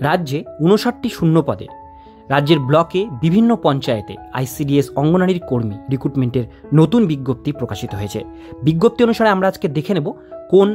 রাজ্যে 59টি শূন্য পদে রাজ্যের ব্লকে বিভিন্ন পঞ্চায়েতে আইসিডিএস অঙ্গনারীর কর্মী রিক্রুটমেন্টের নতুন বিজ্ঞপ্তি প্রকাশিত হয়েছে। বিজ্ঞপ্তি অনুসারে আমরা আজকে দেখে নেব কোন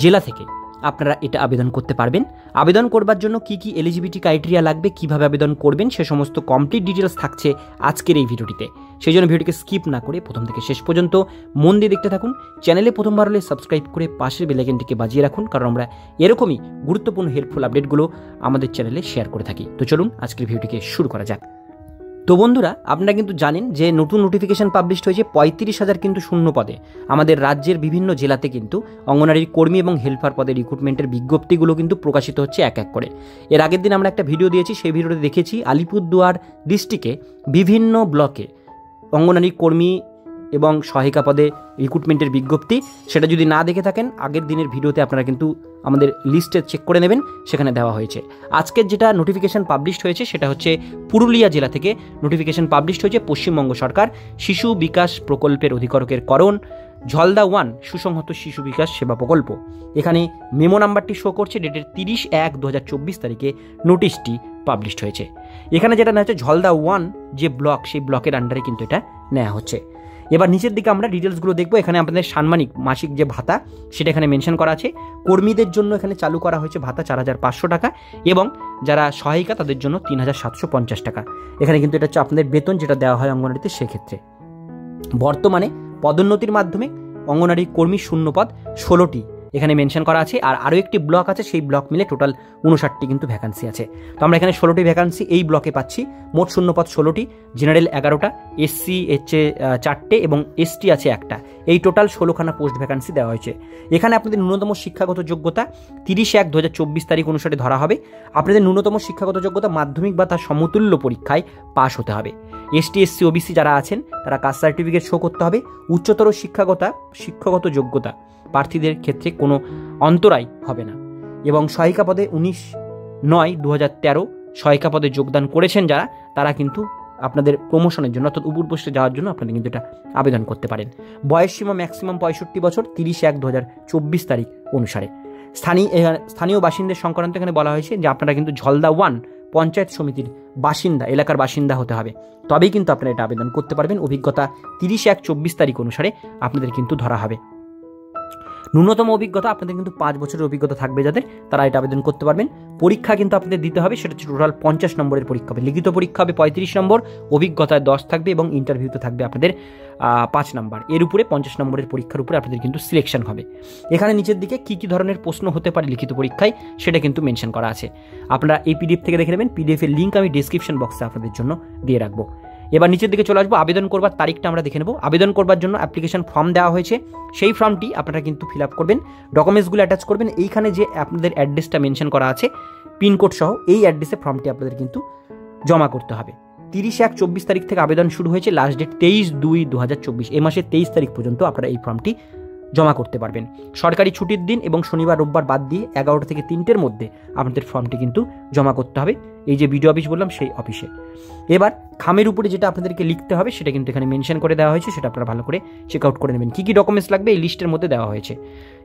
জেলা থেকে আপনারা এটা আবেদন করতে পারবেন, আবেদন করবার জন্য কি কি এলিজিবিলিটি ক্রাইটেরিয়া লাগবে, কিভাবে আবেদন করবেন সে সমস্ত কমপ্লিট ডিটেলস থাকছে আজকের এই ভিডিওটিতে। সেই জন্য ভিডিওটিকে স্কিপ না করে প্রথম থেকে শেষ পর্যন্ত মন দিয়ে দেখতে থাকুন। চ্যানেলে প্রথমবার হলে সাবস্ক্রাইব করে পাশের বেল আইকনটিকে বাজিয়ে রাখুন, কারণ আমরা এরকমই গুরুত্বপূর্ণ হেল্পফুল আপডেটগুলো আমাদের চ্যানেলে শেয়ার করে থাকি। তো চলুন আজকের ভিডিওটিকে শুরু করা যাক। তো বন্ধুরা, আপনারা কিন্তু জানেন যে নতুন নোটিফিকেশন পাবলিশড হয়েছে 35,000 কিন্তু শূন্য পদে আমাদের রাজ্যের বিভিন্ন জেলাতে কিন্তু অঙ্গনারীর কর্মী এবং হেল্পার পদে রিক্রুটমেন্টের বিজ্ঞপ্তিগুলো কিন্তু প্রকাশিত হচ্ছে এক এক করে। এর আগের দিন আমরা একটা ভিডিও দিয়েছি, সেই ভিডিওতে দেখেছি আলিপুরদুয়ার ডিস্ট্রিক্টে বিভিন্ন ব্লকে অঙ্গনারী কর্মী এবং সহায়িকা পদে রিক্রুটমেন্টের বিজ্ঞপ্তি। সেটা যদি না দেখে থাকেন আগের দিনের ভিডিওতে আপনারা কিন্তু আমাদের লিস্টে চেক করে নেবেন, সেখানে দেওয়া হয়েছে। আজকের যেটা নোটিফিকেশন পাবলিশড হয়েছে সেটা হচ্ছে পুরুলিয়া জেলা থেকে নোটিফিকেশন পাবলিশড হয়েছে। পশ্চিমবঙ্গ সরকার শিশু বিকাশ প্রকল্পের অধিকারকের করণ ঝলদা 1 সুসংহত শিশু বিকাশ সেবা প্রকল্প। এখানে মেমো নাম্বারটি শো করছে, ডেটের 30/1/2024 তারিখে নোটিশটি পাবলিশড হয়েছে। এখানে যেটা নেওয়া হচ্ছে ঝলদা 1 যে ব্লক, সেই ব্লকের আন্ডারে কিন্তু এটা নেওয়া হচ্ছে। এবার নিচের দিকে আমরা ডিটেলসগুলো দেখবো। এখানে আপনাদের সাম্মানিক মাসিক যে ভাতা সেটা এখানে মেনশন করা আছে। কর্মীদের জন্য এখানে চালু করা হয়েছে ভাতা 4,500 টাকা এবং যারা সহায়িকা তাদের জন্য 3,750 টাকা। এখানে কিন্তু এটা হচ্ছে আপনাদের বেতন যেটা দেওয়া হয় অঙ্গনারীতে। সেক্ষেত্রে বর্তমানে পদোন্নতির মাধ্যমে অঙ্গনারী কর্মী শূন্য পদ 16টি এখানে মেনশন করা আছে। আর আরও একটি ব্লক আছে, সেই ব্লক মিলে টোটাল 59টি কিন্তু ভ্যাকান্সি আছে। তো আমরা এখানে 16টি ভ্যাকান্সি এই ব্লকে পাচ্ছি। মোট শূন্যপদ 16টি, জেনারেল 11টা, এসসি 4টে এবং এসটি আছে 1টা। এই টোটাল 16খানা পোস্ট ভ্যাকান্সি দেওয়া হয়েছে। এখানে আপনাদের ন্যূনতম শিক্ষাগত যোগ্যতা 30/1/2024 তারিখ অনুসারে ধরা হবে। আপনাদের ন্যূনতম শিক্ষাগত যোগ্যতা মাধ্যমিক বা তার সমতুল্য পরীক্ষায় পাশ হতে হবে। এসটি এসসি ওবিসি যারা আছেন তারা কাস্ট সার্টিফিকেট শো করতে হবে। উচ্চতর শিক্ষাগত যোগ্যতা প্রার্থীদের ক্ষেত্রে কোনো অন্তরায় হবে না। এবং সহায়িকা পদে 19/9/2013 সহায়িকা পদে যোগদান করেছেন যারা, তারা কিন্তু আপনাদের প্রমোশনের জন্য অর্থাৎ উপর পোস্টে যাওয়ার জন্য আপনারা কিন্তু এটা আবেদন করতে পারেন। বয়স সীমা ম্যাক্সিমাম 65 বছর 30/1/2024 তারিখ অনুসারে। স্থানীয় বাসিন্দার সংক্রান্ত এখানে বলা হয়েছে যে আপনারা কিন্তু ঝলদা 1 পঞ্চায়েত সমিতির বাসিন্দা, এলাকার বাসিন্দা হতে হবে, তবেই কিন্তু আপনারা এটা আবেদন করতে পারবেন। অভিজ্ঞতা 30/1/24 তারিখ অনুসারে আপনাদের কিন্তু ধরা হবে। ন্যূনতম অভিজ্ঞতা আপনাদের কিন্তু 5 বছরের অভিজ্ঞতা থাকবে যাদের, তারা এটা আবেদন করতে পারবেন। পরীক্ষা কিন্তু আপনাদের দিতে হবে, সেটা হচ্ছে টোটাল 50 নম্বরের পরীক্ষা হবে। লিখিত পরীক্ষা হবে 35 নম্বর, অভিজ্ঞতায় 10 থাকবে এবং ইন্টারভিউতে থাকবে আপনাদের 5 নম্বর। এর উপরে 50 নম্বরের পরীক্ষার উপরে আপনাদের কিন্তু সিলেকশন হবে। এখানে নিচের দিকে কী কী ধরনের প্রশ্ন হতে পারে লিখিত পরীক্ষায় সেটা কিন্তু মেনশন করা আছে। আপনারা এই পিডিএফ থেকে দেখে নেবেন। পিডিএফের লিঙ্ক আমি ডিসক্রিপশন বক্সে আপনাদের জন্য দিয়ে রাখবো। এবার নিচের দিকে চলে আসবো, আবেদন করবার তারিখটা আমরা দেখে নেব। আবেদন করবার জন্য অ্যাপ্লিকেশন ফর্ম দেওয়া হয়েছে, সেই ফর্মটি আপনারা কিন্তু ফিল আপ করবেন, ডকুমেন্টসগুলো অ্যাটাচ করবেন। এইখানে যে আপনাদের অ্যাড্রেসটা মেনশন করা আছে পিনকোড সহ, এই অ্যাড্রেসে ফর্মটি আপনাদের কিন্তু জমা করতে হবে। 30/1/24 তারিখ থেকে আবেদন শুরু হয়েছে, লাস্ট ডেট 23/2/2024। এই মাসের 23 তারিখ পর্যন্ত আপনারা এই ফর্মটি জমা করতে পারবেন। সরকারি ছুটির দিন এবং শনিবার রোববার বাদ দিয়ে 11টা থেকে 3টের মধ্যে আপনাদের ফর্মটি কিন্তু জমা করতে হবে এই যে বিডিও অফিস বললাম সেই অফিসে। এবার খামের উপরে যেটা আপনাদেরকে লিখতে হবে সেটা কিন্তু এখানে মেনশন করে দেওয়া হয়েছে, সেটা আপনারা ভালো করে চেক আউট করে নেবেন। কী কী ডকুমেন্টস লাগবে এই লিস্টের মধ্যে দেওয়া হয়েছে।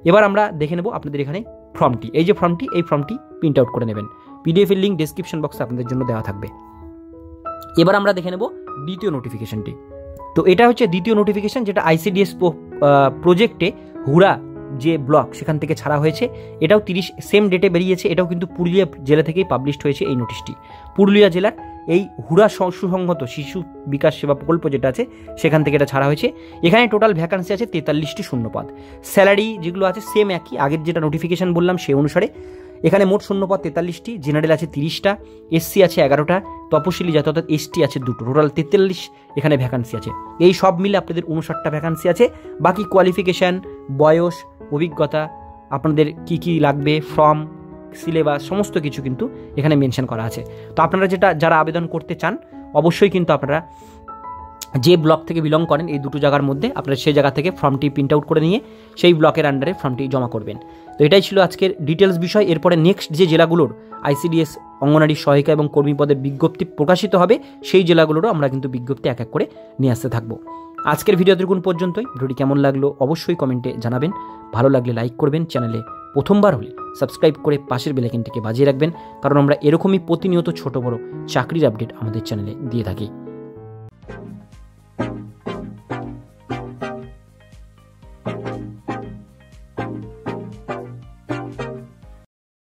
এবার আমরা দেখে নেব আপনাদের এখানে ফর্মটি, এই যে ফর্মটি, এই ফর্মটি প্রিন্ট আউট করে নেবেন। পিডিএফের লিঙ্ক ডেসক্রিপশন বক্সে আপনাদের জন্য দেওয়া থাকবে। এবার আমরা দেখে নেব দ্বিতীয় নোটিফিকেশনটি। তো এটা হচ্ছে দ্বিতীয় নোটিফিকেশন, যেটা আইসিডিএস প্রজেক্টে হুড়া যে ব্লক সেখান থেকে ছাড়া হয়েছে। এটাও 30 সেম ডেটে বেরিয়েছে। এটাও কিন্তু পুরুলিয়া জেলা থেকেই পাবলিশড হয়েছে এই নোটিশটি। পুরুলিয়া জেলার এই হুড়া সুসংহত শিশু বিকাশ সেবা প্রকল্প যেটা আছে সেখান থেকে এটা ছাড়া হয়েছে। এখানে টোটাল ভ্যাকান্সি আছে 43টি শূন্যপদ। স্যালারি যেগুলো আছে সেম একই, আগের যেটা নোটিফিকেশন বললাম সেই অনুসারে। এখানে মোট শূন্যপদ 43টি, জেনারেল আছে 30টা, এসসি আছে 11টা, তপশিলি জাতি অর্থাৎ এসটি আছে 2টো, টোটাল 43 এখানে ভ্যাকান্সি আছে। এই সব মিলে আপনাদের 59টা ভ্যাকান্সি আছে। বাকি কোয়ালিফিকেশান, বয়স, অভিজ্ঞতা, আপনাদের কি কি লাগবে, ফর্ম, সিলেবাস সমস্ত কিছু কিন্তু এখানে মেনশন করা আছে। তো আপনারা যারা আবেদন করতে চান অবশ্যই কিন্তু আপনারা যে ব্লক থেকে বিলং করেন এই দুটো জায়গার মধ্যে আপনারা সেই জায়গা থেকে ফর্মটি প্রিন্ট আউট করে নিয়ে সেই ব্লকের আন্ডারে ফর্মটি জমা করবেন। তো এটাই ছিল আজকের ডিটেলস বিষয়। এরপরে নেক্সট যে জেলাগুলোর আইসিডিএস অঙ্গনারী সহায়িকা এবং কর্মী পদের বিজ্ঞপ্তি প্রকাশিত হবে সেই জেলাগুলোরও আমরা কিন্তু বিজ্ঞপ্তি এক এক করে নিয়ে আসতে থাকবো। আজকের ভিডিও দেখুন পর্যন্তই। ভিডিওটি কেমন লাগলো অবশ্যই কমেন্টে জানাবেন। ভালো লাগলে লাইক করবেন, চ্যানেলে প্রথমবার হলে সাবস্ক্রাইব করে পাশের বেল আইকনটিকে বাজিয়ে রাখবেন, কারণ আমরা এরকমই প্রতিনিয়ত ছোট বড় চাকরির আপডেট আমাদের চ্যানেলে দিয়ে থাকি।